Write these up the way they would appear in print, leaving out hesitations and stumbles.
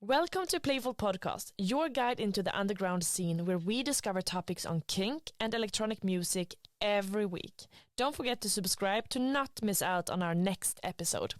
Welcome to Playful Podcast, your guide into the underground scene where we discover topics on kink and electronic music every week. Don't forget to subscribe to not miss out on our next episode.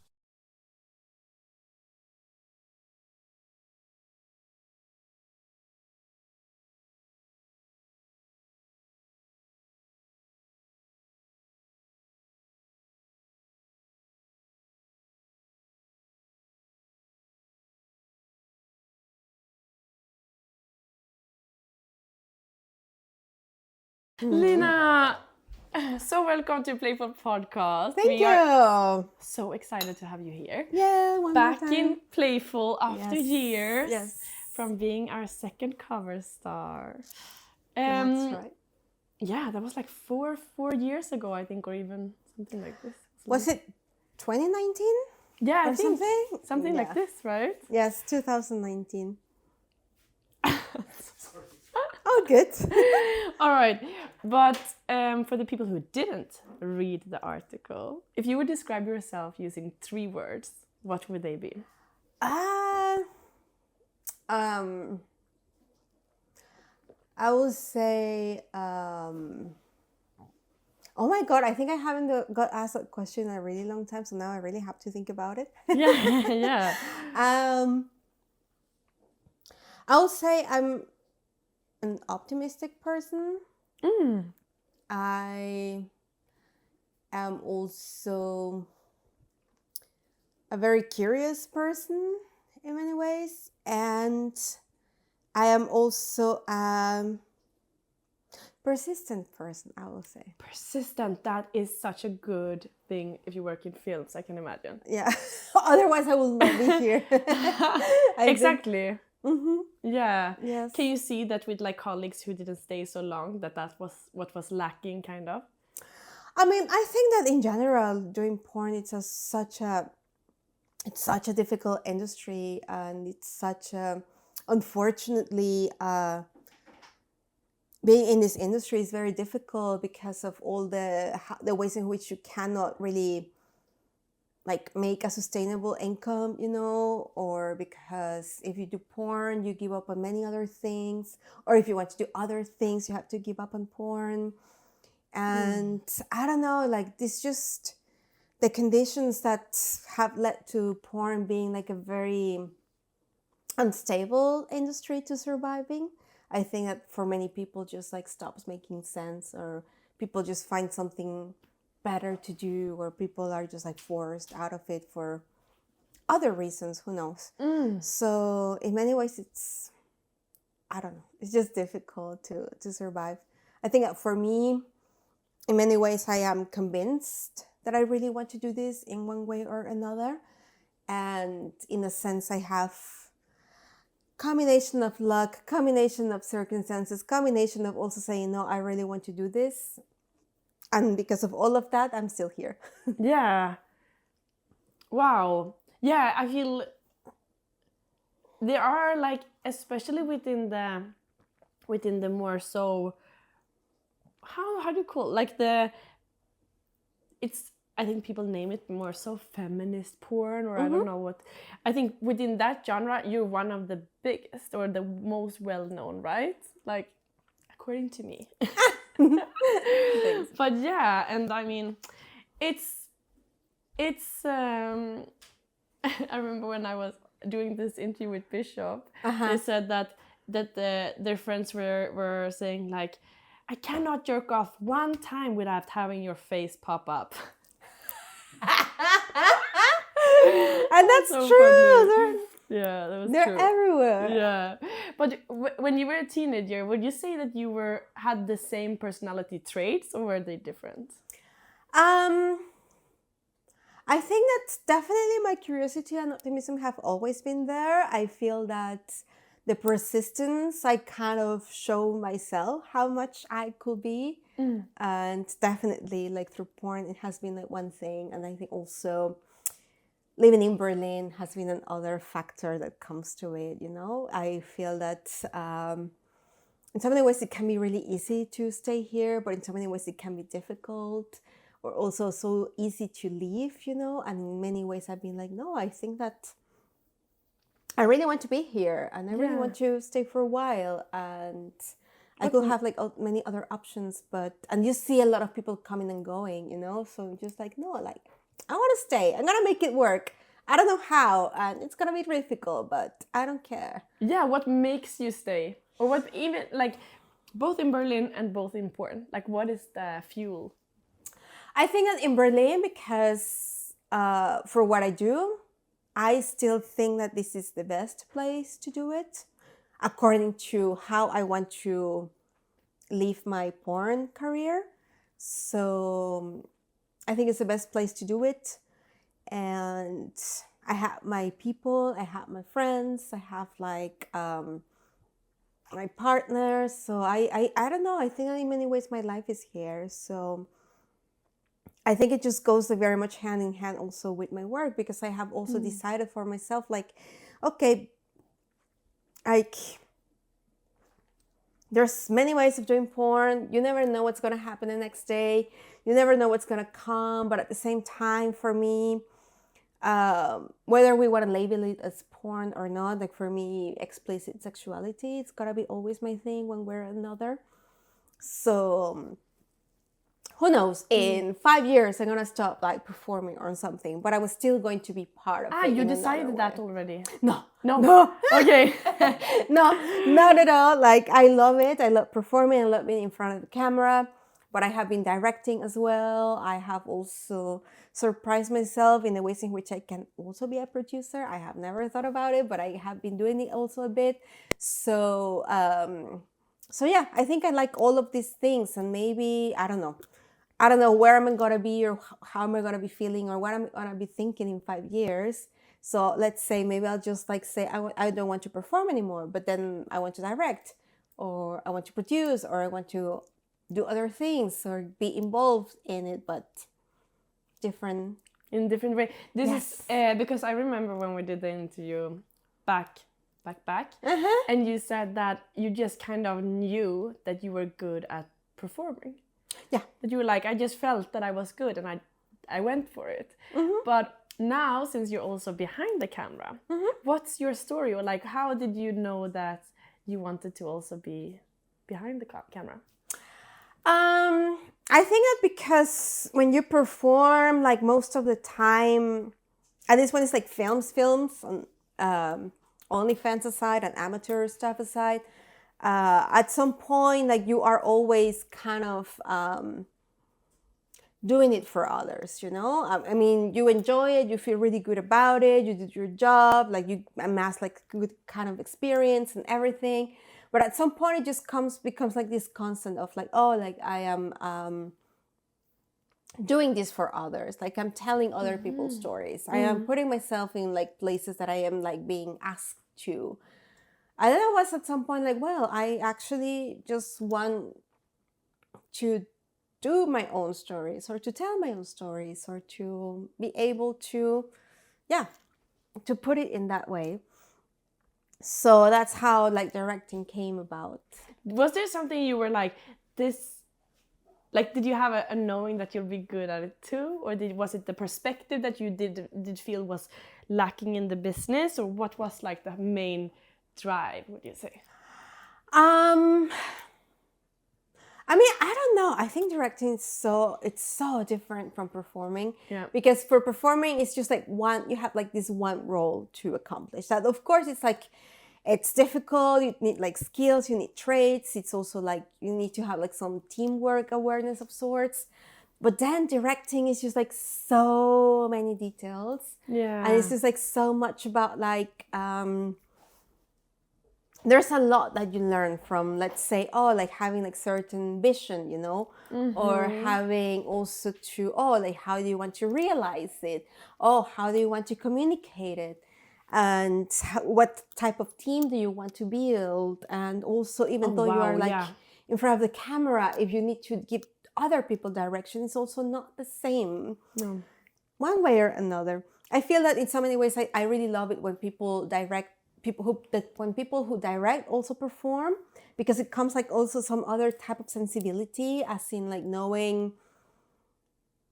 Lina, so welcome to Playful Podcast. Thank you. So excited to have you here. Yeah, Back more time. in Playful after years. Yes. From being our second cover star. That's right. Yeah, that was like four years ago, I think, or even something like this. Was it 2019? Yeah, I or think something? like this, right? Yes, 2019. Oh, good. All right, but for the people who didn't read the article, if you would describe yourself using 3 words, what would they be? I would say, oh my God, I think I haven't got asked that question in a really long time, so now I really have to think about it. Yeah. I would say I'm an optimistic person. I am also a very curious person in many ways, and I am also a persistent person, I will say. Persistent, that is such a good thing if you work in films, I can imagine. Yeah, otherwise I will not be here. Exactly. Mm-hmm. Yeah. Yes. Can you see that with like colleagues who didn't stay so long, that was what was lacking, kind of? I mean, I think that in general, doing porn, it's such a difficult industry, and it's such a, unfortunately, being in this industry is very difficult because of all the ways in which you cannot really like make a sustainable income, or because if you do porn, you give up on many other things, or if you want to do other things, you have to give up on porn. And I don't know, like this just the conditions that have led to porn being like a very unstable industry to surviving. I think that for many people just like stops making sense, or people just find something better to do, or people are just like forced out of it for other reasons, who knows. So in many ways it's, I don't know, it's just difficult to survive. I think that for me, in many ways I am convinced that I really want to do this in one way or another, and in a sense I have combination of luck, combination of circumstances, combination of also saying, no, I really want to do this. And because of all of that, I'm still here. Yeah. Wow. Yeah, I feel there are like, especially within the more so, how do you call it? Like I think people name it more so feminist porn, or I don't know what. I think within that genre, you're one of the biggest or the most well-known, right? Like, according to me. But yeah, and I mean, it's I remember when I was doing this interview with Bishop, they said that their friends were saying like, I cannot jerk off one time without having your face pop up. And that's so true. They're everywhere. Yeah, but when you were a teenager, would you say that you had the same personality traits, or were they different? I think that definitely my curiosity and optimism have always been there. I feel that the persistence, I kind of show myself how much I could be. And definitely like through porn, it has been like one thing. And I think also living in Berlin has been another factor that comes to it, I feel that in so many ways it can be really easy to stay here, but in so many ways it can be difficult, or also so easy to leave, And in many ways I've been like, no, I think that I really want to be here, and I really Yeah. want to stay for a while, and I could have like many other options, and you see a lot of people coming and going, you know, so just like, no, like, I want to stay. I'm gonna make it work. I don't know how, and it's gonna be difficult, but I don't care. Yeah, what makes you stay? Or what even, like, both in Berlin and both in Porn, like, what is the fuel? I think that in Berlin, because for what I do, I still think that this is the best place to do it, according to how I want to live my porn career. So I think it's the best place to do it. And I have my people, I have my friends, I have like my partner. So I don't know. I think in many ways my life is here. So I think it just goes very much hand in hand also with my work, because I have also decided for myself, like, okay, like, there's many ways of doing porn. You never know what's going to happen the next day. You never know what's going to come. But at the same time, for me, whether we want to label it as porn or not, like for me, explicit sexuality, it's got to be always my thing one way or another. So who knows, in 5 years I'm gonna stop like performing or something, but I was still going to be part of it. You decided that already? No. Okay. No, not at all. Like, I love it. I love performing. I love being in front of the camera, but I have been directing as well. I have also surprised myself in the ways in which I can also be a producer. I have never thought about it, but I have been doing it also a bit. So yeah, I think I like all of these things, and maybe, I don't know where I'm going to be, or how am I going to be feeling, or what I'm going to be thinking in 5 years. So let's say maybe I'll just like say, I don't want to perform anymore, but then I want to direct, or I want to produce, or I want to do other things, or be involved in it, but in different way. This is because I remember when we did the interview back, and you said that you just kind of knew that you were good at performing. Yeah. That you were like, I just felt that I was good, and I went for it. But now, since you're also behind the camera, what's your story? Or like, how did you know that you wanted to also be behind the camera? I think that because when you perform, like most of the time, at least when it's like films, and OnlyFans aside and amateur stuff aside, at some point, like, you are always kind of doing it for others, you know? I mean, you enjoy it, you feel really good about it, you did your job, like, you amass like good kind of experience and everything. But at some point it just becomes like this constant of like, oh, like, I am doing this for others. Like, I'm telling other people's stories. I am putting myself in like places that I am like being asked to. And then I was at some point like, well, I actually just want to do my own stories, or to tell my own stories, or to be able to, to put it in that way. So that's how like directing came about. Was there something you were like, this, like, did you have a knowing that you'll be good at it too? Or was it the perspective that you did feel was lacking in the business? Or what was like the main drive, would you say? I mean, I don't know. I think directing it's so different from performing. Yeah. Because for performing, it's just like you have like this one role to accomplish. That, of course, it's like, it's difficult. You need like skills, you need traits. It's also like you need to have like some teamwork awareness of sorts. But then directing is just like so many details. Yeah. And it's just like so much about like, there's a lot that you learn from, let's say, like having like certain vision, you know, or having also to, like, how do you want to realize it? How do you want to communicate it? And what type of team do you want to build? And also, even though you are like in front of the camera, if you need to give other people direction, it's also not the same. No. One way or another. I feel that in so many ways, I really love it when people direct, when people who direct also perform, because it comes like also some other type of sensibility, as in like knowing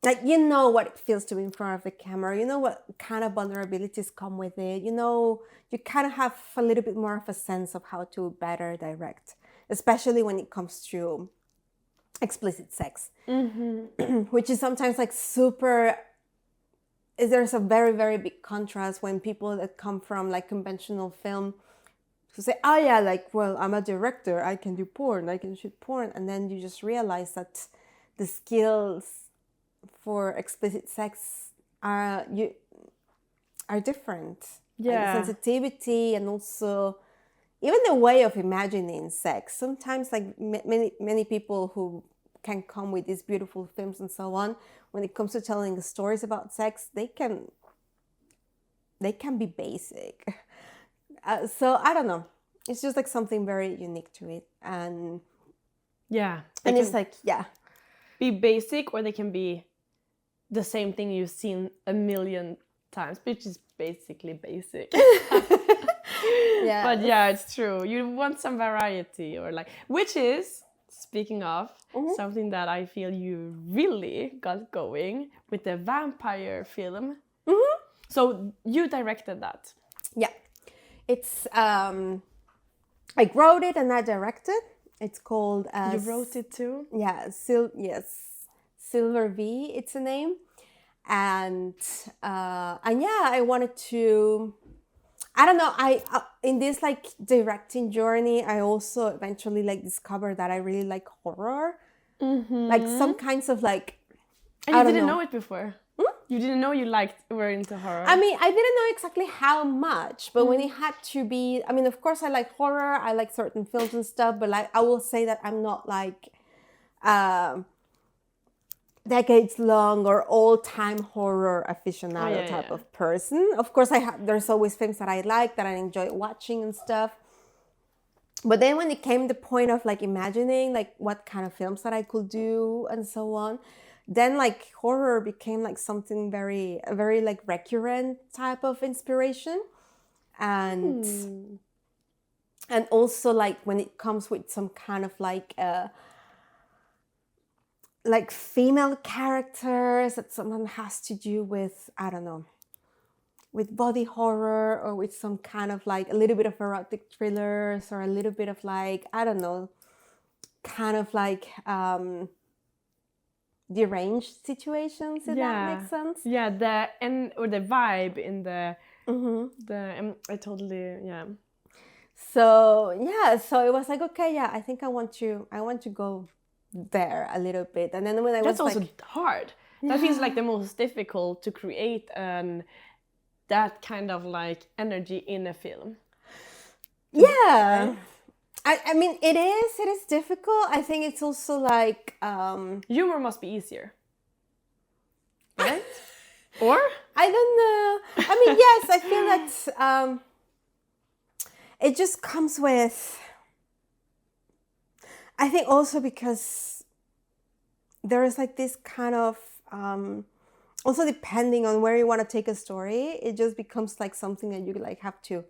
like, you know what it feels to be in front of the camera, you know what kind of vulnerabilities come with it, you know, you kind of have a little bit more of a sense of how to better direct, especially when it comes to explicit sex, which is sometimes like super, there's a very, very big contrast when people that come from like conventional film who say, oh yeah, like, well, I'm a director, I can do porn, I can shoot porn, and then you just realize that the skills for explicit sex are different. Yeah. Like the sensitivity and also even the way of imagining sex. Sometimes like many people who can come with these beautiful films and so on, when it comes to telling stories about sex, they can be basic. So I don't know. It's just like something very unique to it. And it's like, be basic, or they can be the same thing you've seen a million times, which is basically basic. But yeah, it's true. You want some variety, or like, which is, speaking of, something that I feel you really got going with the vampire film. So you directed that. Yeah. It's, I wrote it and I directed. It's called... you wrote it too? Yeah, Silver V, it's a name. And yeah, I wanted to... I don't know, in this like directing journey, I also eventually like discovered that I really like horror. Like some kinds of like... And you didn't know it before? You didn't know you were into horror? I mean, I didn't know exactly how much, but when it had to be... I mean, of course I like horror, I like certain films and stuff, but like I will say that I'm not like decades long or all-time horror aficionado type of person. Of course, there's always films that I like, that I enjoy watching and stuff. But then when it came to the point of like imagining like what kind of films that I could do and so on, then like horror became like something very like recurrent type of inspiration. And also like when it comes with some kind of like female characters that someone has to do with, I don't know, with body horror, or with some kind of like a little bit of erotic thrillers, or a little bit of like, I don't know, kind of like deranged situations, if that makes sense. Yeah, the vibe in the I totally, So it was like, okay, I think I want to go there a little bit. And then when I was also hard. That feels like the most difficult to create that kind of like energy in a film. Yeah. I mean, it is difficult. I think it's also like... humor must be easier. Right? Or? I don't know. I mean, yes, I feel that it just comes with... I think also because there is like this kind of... also depending on where you want to take a story, it just becomes like something that you like have to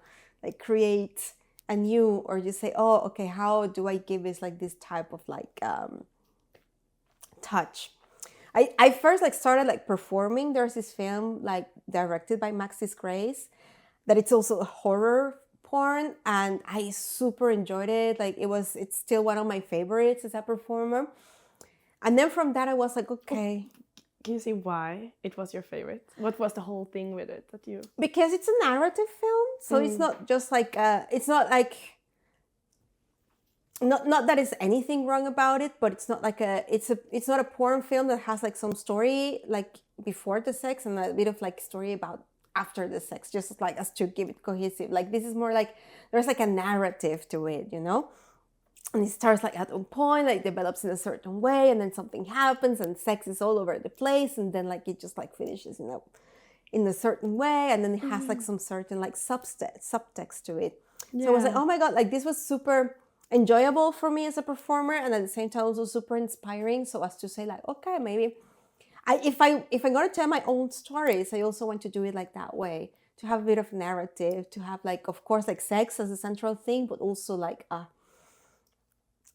like create anew, or just say, oh, okay, how do I give this like this type of like touch? I first like started like performing. There's this film like directed by Maxis Grace that it's also a horror porn, and I super enjoyed it. Like it's still one of my favorites as a performer. And then from that I was like, okay. Can you see why it was your favorite? What was the whole thing with it that you... Because it's a narrative film, so it's not just like it's not like not that there's anything wrong about it, but it's not like it's not a porn film that has like some story like before the sex and a bit of like story about after the sex, just like as to give it cohesive. Like this is more like there's like a narrative to it, you know? And it starts like at one point, like develops in a certain way, and then something happens and sex is all over the place, and then like it just like finishes, you know, in a certain way, and then it has like some certain like subtext to it. So I was like, oh my God, like this was super enjoyable for me as a performer, and at the same time also super inspiring. So as to say like, okay, maybe if I'm gonna tell my own stories, I also want to do it like that way, to have a bit of narrative, to have like, of course, like sex as a central thing, but also like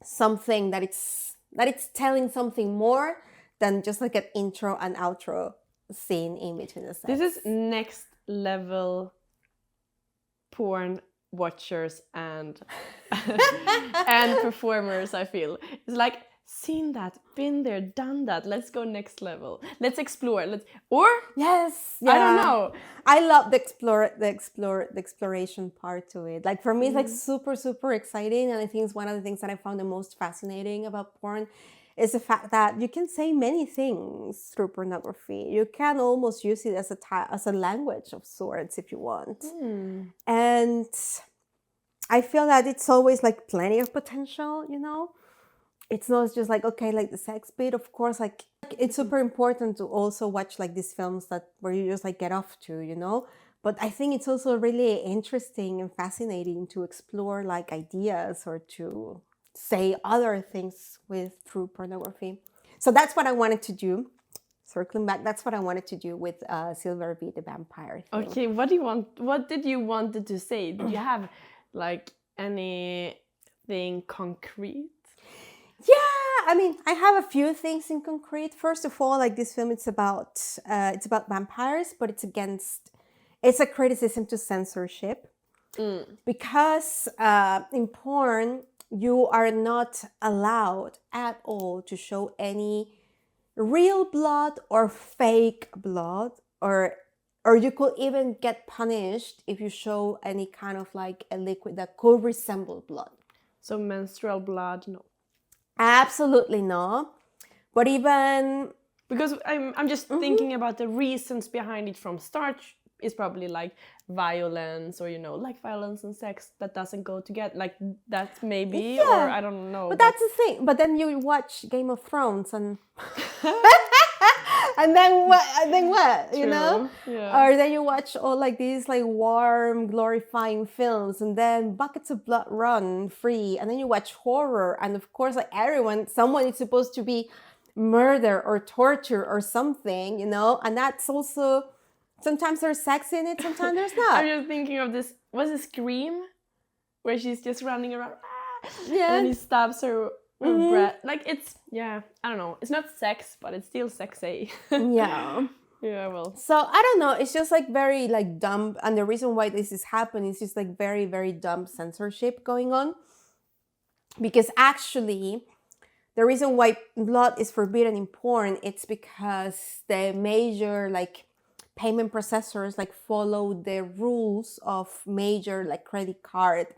something that it's telling something more than just like an intro and outro scene in between the sex. This is next level porn watchers and and performers, I feel. It's like, seen that, been there, done that. Let's go next level. Let's explore. Yes, I don't know. I love the exploration part to it. Like for me, it's like super, super exciting, and I think it's one of the things that I found the most fascinating about porn is the fact that you can say many things through pornography. You can almost use it as a language of sorts if you want. And I feel that it's always like plenty of potential, you know? It's not just like, okay, like the sex bit, of course, like it's super important to also watch like these films where you just like get off to, you know? But I think it's also really interesting and fascinating to explore like ideas or to say other things through pornography. So that's what I wanted to do. Circling back, that's what I wanted to do with Silver V the Vampire thing. Okay, what did you wanted to say? Did you have like anything concrete? Yeah, I mean, I have a few things in concrete. First of all, like this film, it's about vampires, but it's a criticism to censorship. Because in porn, you are not allowed at all to show any real blood or fake blood, or you could even get punished if you show any kind of like a liquid that could resemble blood. So menstrual blood, no. Absolutely no. But even because I'm just thinking about the reasons behind it from start is probably like violence, or like violence and sex that doesn't go together, like that maybe, or I don't know. But that's the thing. But then you watch Game of Thrones and and then what? True. You know? Yeah. Or then you watch all like these like warm, glorifying films, and then buckets of blood run free, and then you watch horror, and of course like someone is supposed to be murdered or tortured or something, and that's also, sometimes there's sex in it, sometimes there's not. I'm just thinking of this, was it Scream? Where she's just running around, yeah, and he stabs her breath. Like, it's, I don't know. It's not sex, but it's still sexy. Yeah. Yeah, well. So, I don't know. It's just like very like dumb. And the reason why this is happening is just like very, very dumb censorship going on. Because actually, the reason why blood is forbidden in porn, it's because the major like payment processors like follow the rules of major like credit card,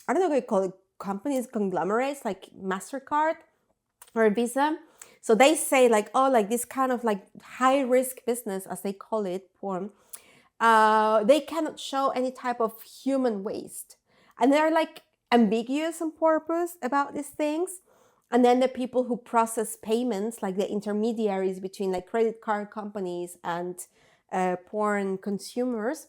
I don't know what you call it, companies, conglomerates like MasterCard or Visa. So they say like, oh, like this kind of like high risk business, as they call it, porn, they cannot show any type of human waste. And they're like ambiguous on purpose about these things. And then the people who process payments, like the intermediaries between like credit card companies and porn consumers,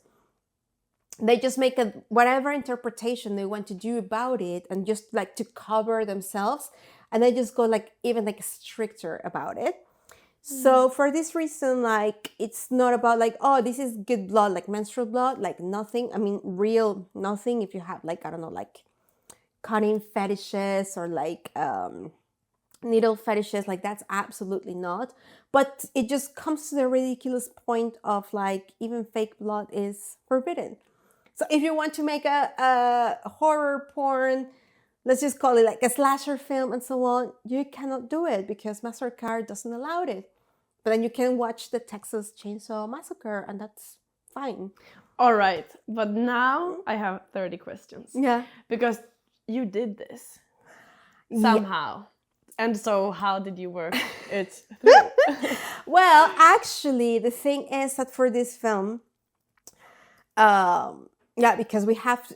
they just make whatever interpretation they want to do about it, and just like to cover themselves, and they just go like even like stricter about it. So for this reason, like it's not about like, oh, this is good blood, like menstrual blood, like nothing. I mean, real nothing. If you have like, I don't know, like cutting fetishes or like needle fetishes, like that's absolutely not. But it just comes to the ridiculous point of like even fake blood is forbidden. So if you want to make a horror porn, let's just call it like a slasher film and so on, you cannot do it because MasterCard doesn't allow it. But then you can watch the Texas Chainsaw Massacre, and that's fine. All right, but now I have 30 questions. Yeah. Because you did this somehow. Yeah. And so how did you work it through? Well, actually, the thing is that for this film, because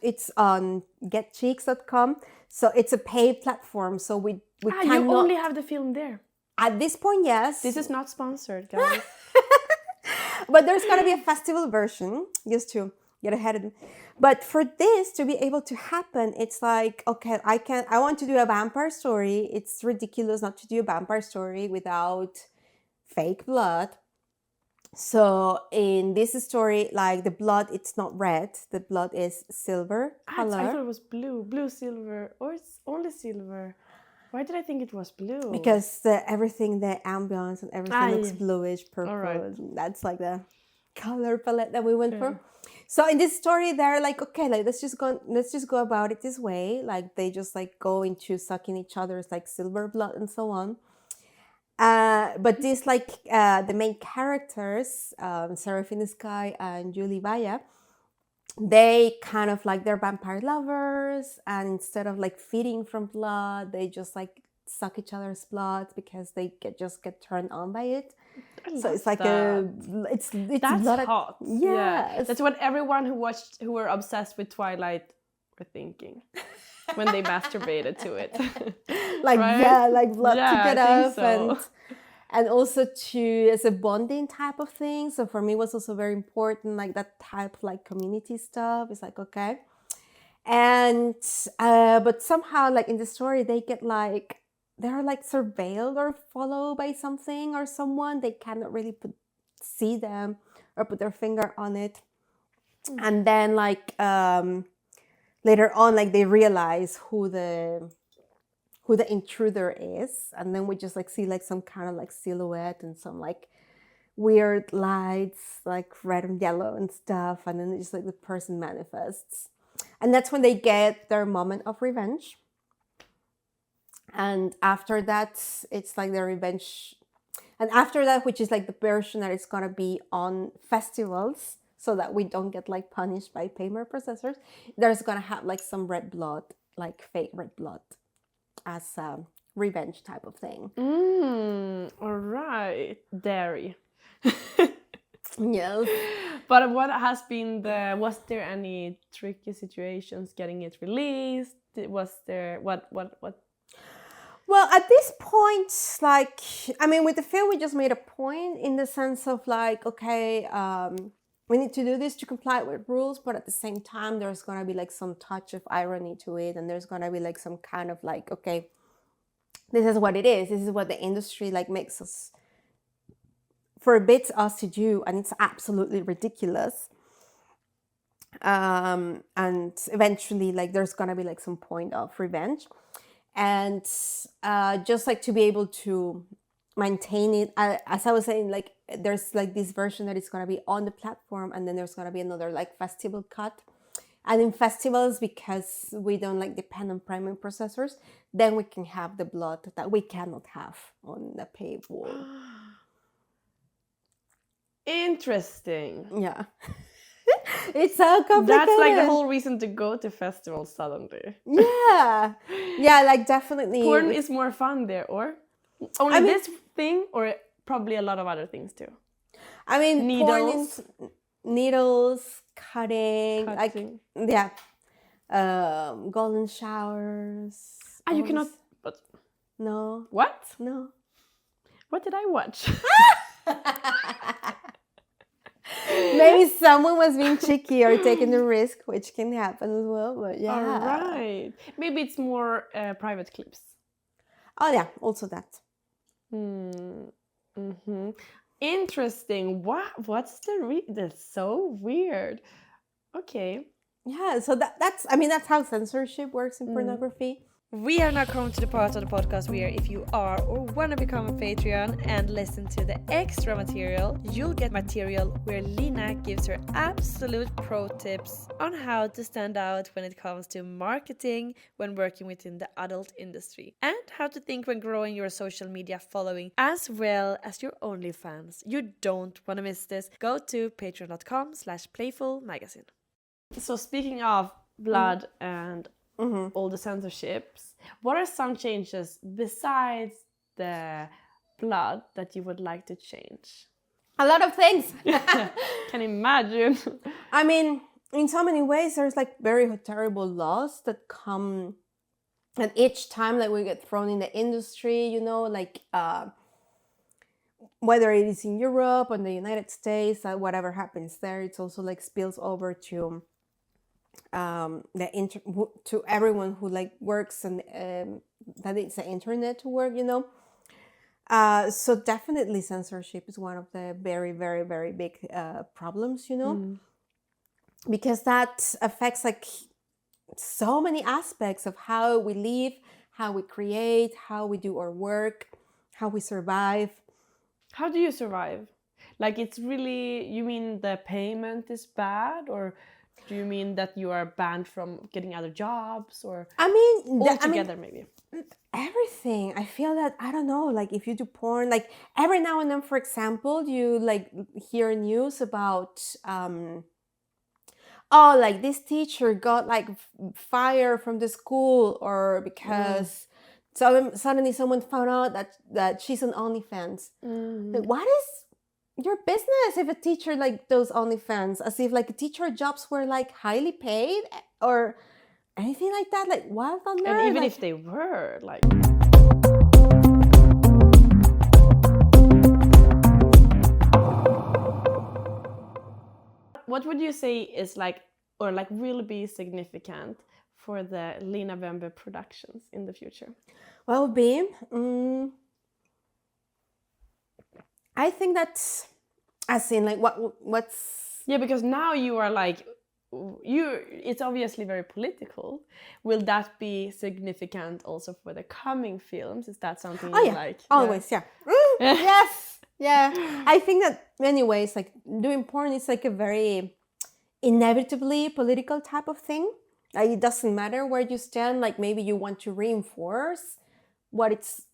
it's on getcheeks.com, so it's a paid platform, so we cannot... You only have the film there. At this point, yes. This is not sponsored, guys. But there's going to be a festival version, just to get ahead of it. But for this to be able to happen, it's like, okay, I want to do a vampire story. It's ridiculous not to do a vampire story without fake blood. So in this story, like the blood, it's not red. The blood is silver color. I thought it was blue, silver, or it's only silver. Why did I think it was blue? Because the ambience and everything looks bluish, purple. Right. That's like the color palette that we went for. So in this story, they're like, okay, like let's just go about it this way. Like they just like go into sucking each other's like silver blood and so on. But this like the main characters, Seraphine Sky and Julie Vaya, they kind of like they're vampire lovers, and instead of like feeding from blood, they just like suck each other's blood because they get turned on by it. So it's like it's that's a lot hot. Yeah, that's what everyone who were obsessed with Twilight were thinking when they masturbated to it. Like right? like blood to get off so. and also to as a bonding type of thing. So for me, it was also very important, like that type of like community stuff. It's like, okay. And but somehow like in the story, they get like they're like surveilled or followed by something or someone. They cannot really see them or put their finger on it. And then like later on, like they realize who the intruder is, and then we just like see like some kind of like silhouette and some like weird lights, like red and yellow and stuff, and then just like the person manifests, and that's when they get their moment of revenge. And after that, it's like their revenge, and after that, which is like the version that it's gonna be on festivals, so that we don't get like punished by payment processors, there's gonna have like some red blood, like fake red blood, as a revenge type of thing. All right. Dairy. Yes. But what has been was there any tricky situations getting it released? Was there what? Well, at this point, like, I mean, with the film, we just made a point in the sense of like, okay, we need to do this to comply with rules, but at the same time, there's going to be like some touch of irony to it. And there's going to be like some kind of like, okay, this is what it is. This is what the industry like makes us, forbids us to do. And it's absolutely ridiculous. And eventually, like, there's going to be like some point of revenge. And just like to be able to maintain it, as I was saying, like there's like this version that is going to be on the platform, and then there's going to be another like festival cut. And in festivals, because we don't like depend on primary processors, then we can have the blood that we cannot have on the paywall. Interesting. Yeah. It's so complicated. That's like the whole reason to go to festivals suddenly. Yeah. Yeah, like definitely. Porn is more fun there, or only this thing, or probably a lot of other things too. I mean, needles, cutting. Like, yeah. Golden showers. You cannot. But no. What? No. What did I watch? Maybe someone was being cheeky or taking the risk, which can happen as well. But yeah. All right. Maybe it's more private clips. Oh yeah, also that. Mm-hmm. Interesting. What's that's so weird. Okay. Yeah, so that's how censorship works in pornography. We have now come to the part of the podcast where if you are or want to become a Patreon and listen to the extra material, you'll get material where Lina gives her absolute pro tips on how to stand out when it comes to marketing when working within the adult industry, and how to think when growing your social media following as well as your OnlyFans. You don't want to miss this. Go to patreon.com/playfulmagazine. So speaking of blood and all the censorships, what are some changes besides the blood that you would like to change? A lot of things. Can imagine. I mean, in so many ways, there's like very terrible laws that come, and each time like we get thrown in the industry, you know, like whether it is in Europe or in the United States, whatever happens there, it's also like spills over to to everyone who like works and that it's the internet to work, you know. So definitely censorship is one of the very, very, very big problems, you know, because that affects like so many aspects of how we live, how we create, how we do our work, how we survive. How do you survive? Like, it's really, you mean the payment is bad, or do you mean that you are banned from getting other jobs, or altogether maybe? Everything. I feel that, I don't know, like if you do porn, like every now and then, for example, you like hear news about like this teacher got like fired from the school, or because suddenly someone found out that she's on OnlyFans. Like, what is your business if a teacher like does OnlyFans? As if like teacher jobs were like highly paid or anything like that. Like, what on earth? And even like, if they were, like... What would you say is like, or like will be significant for the Lina Bembe productions in the future? What would be? I think that's, as in like what's... Yeah, because now you are like, it's obviously very political. Will that be significant also for the coming films? Is that something you like? Always, yeah. Yes, yeah. I think that many ways, like doing porn is like a very inevitably political type of thing. Like, it doesn't matter where you stand. Like, maybe you want to reinforce what it's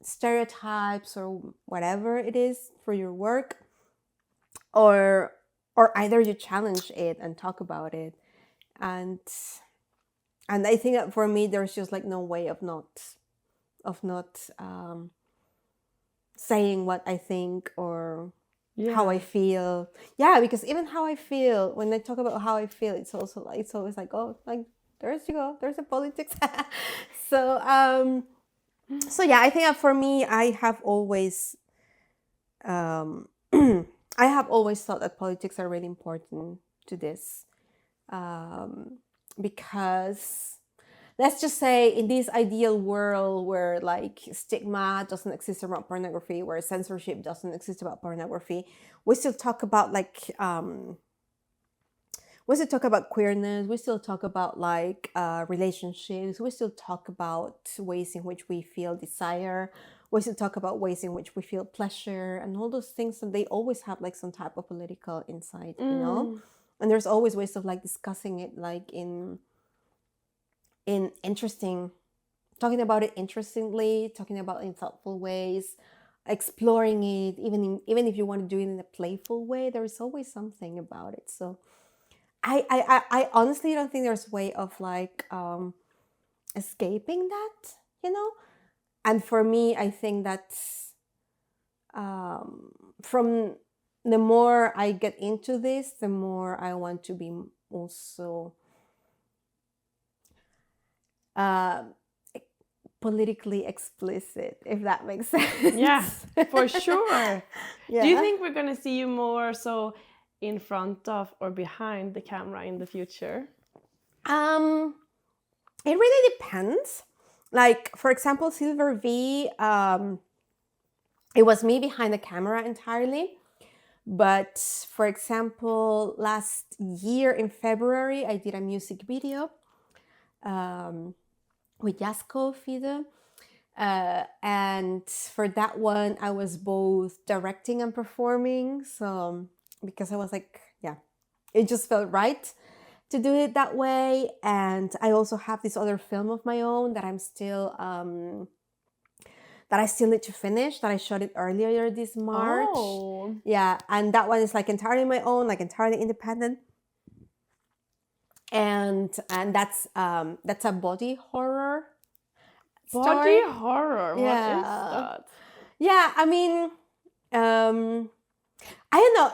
stereotypes or whatever it is for your work, or either you challenge it and talk about it, and I think that for me there's just like no way of not saying what I think or how I feel. Yeah, because even how I feel, when I talk about how I feel, it's also like, it's always like, oh, like there's a politics. So yeah, I think that for me, I have always thought that politics are really important to this, because let's just say in this ideal world where like stigma doesn't exist about pornography, where censorship doesn't exist about pornography, we still talk about like we still talk about queerness, we still talk about like relationships, we still talk about ways in which we feel desire, we still talk about ways in which we feel pleasure, and all those things, and they always have like some type of political insight, you know. And there's always ways of like discussing it, like in interesting, talking about it interestingly, talking about it in thoughtful ways, exploring it, even if you want to do it in a playful way, there is always something about it. So I honestly don't think there's a way of like escaping that, you know. And for me, I think that's from the more I get into this, the more I want to be also politically explicit, if that makes sense. Yeah, for sure. Yeah. Do you think we're gonna see you more so in front of or behind the camera in the future? It really depends. Like, for example, Silver V, it was me behind the camera entirely. But for example, last year in February, I did a music video with Jasko Fide. And for that one, I was both directing and performing. So, because I was like, yeah, it just felt right to do it that way. And I also have this other film of my own that I'm still that I still need to finish, that I shot it earlier this March. Oh. Yeah, and that one is like entirely my own, like entirely independent. And that's a body horror story. Body horror. What is that? Yeah, I mean, I don't know,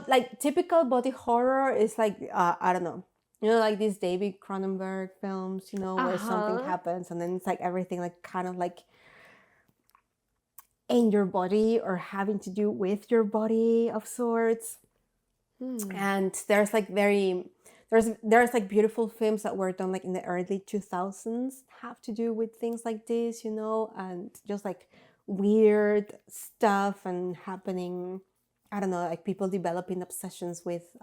like typical body horror is like I don't know, you know, like these David Cronenberg films, you know, where something happens and then it's like everything like kind of like in your body or having to do with your body of sorts. And there's like there's like beautiful films that were done like in the early 2000s have to do with things like this, you know, and just like weird stuff and happening, I don't know, like people developing obsessions with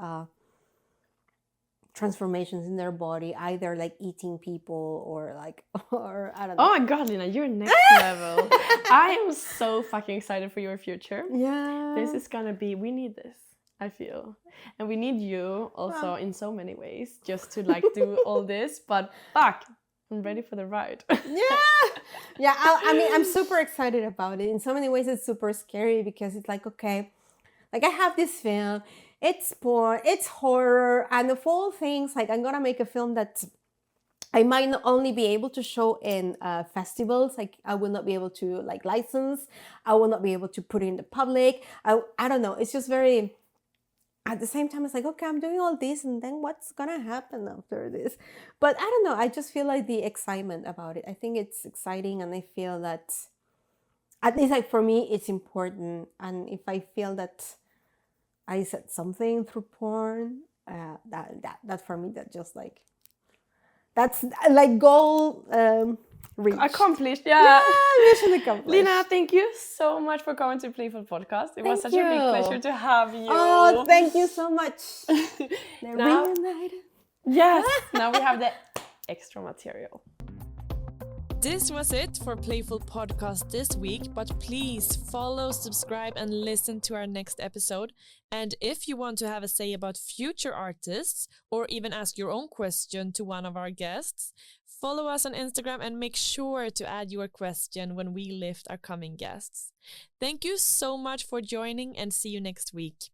transformations in their body, either like eating people or like, or I don't know. Oh my God, Lina, you're next level. I am so fucking excited for your future. Yeah. This is gonna be, we need this, I feel. And we need you also in so many ways, just to like do all this, but fuck, I'm ready for the ride. Yeah. I mean, I'm super excited about it. In so many ways, it's super scary because it's like, okay, like I have this film, it's porn, it's horror, and of all things, like I'm gonna make a film that I might not only be able to show in festivals, like I will not be able to like license, I will not be able to put it in the public. I don't know, it's just very, at the same time, it's like, okay, I'm doing all this, and then what's gonna happen after this? But I don't know, I just feel like the excitement about it. I think it's exciting, and I feel that, at least like for me, it's important. And if I feel that I said something through porn, that for me, that just like, that's like goal reached. Accomplished, yeah. Mission accomplished. Lina, thank you so much for coming to Playful Podcast. It was such a big pleasure to have you. Oh, thank you so much. Now, reunited. Yes, now we have the extra material. This was it for Playful Podcast this week, but please follow, subscribe, and listen to our next episode. And if you want to have a say about future artists, or even ask your own question to one of our guests, follow us on Instagram and make sure to add your question when we lift our coming guests. Thank you so much for joining, and see you next week.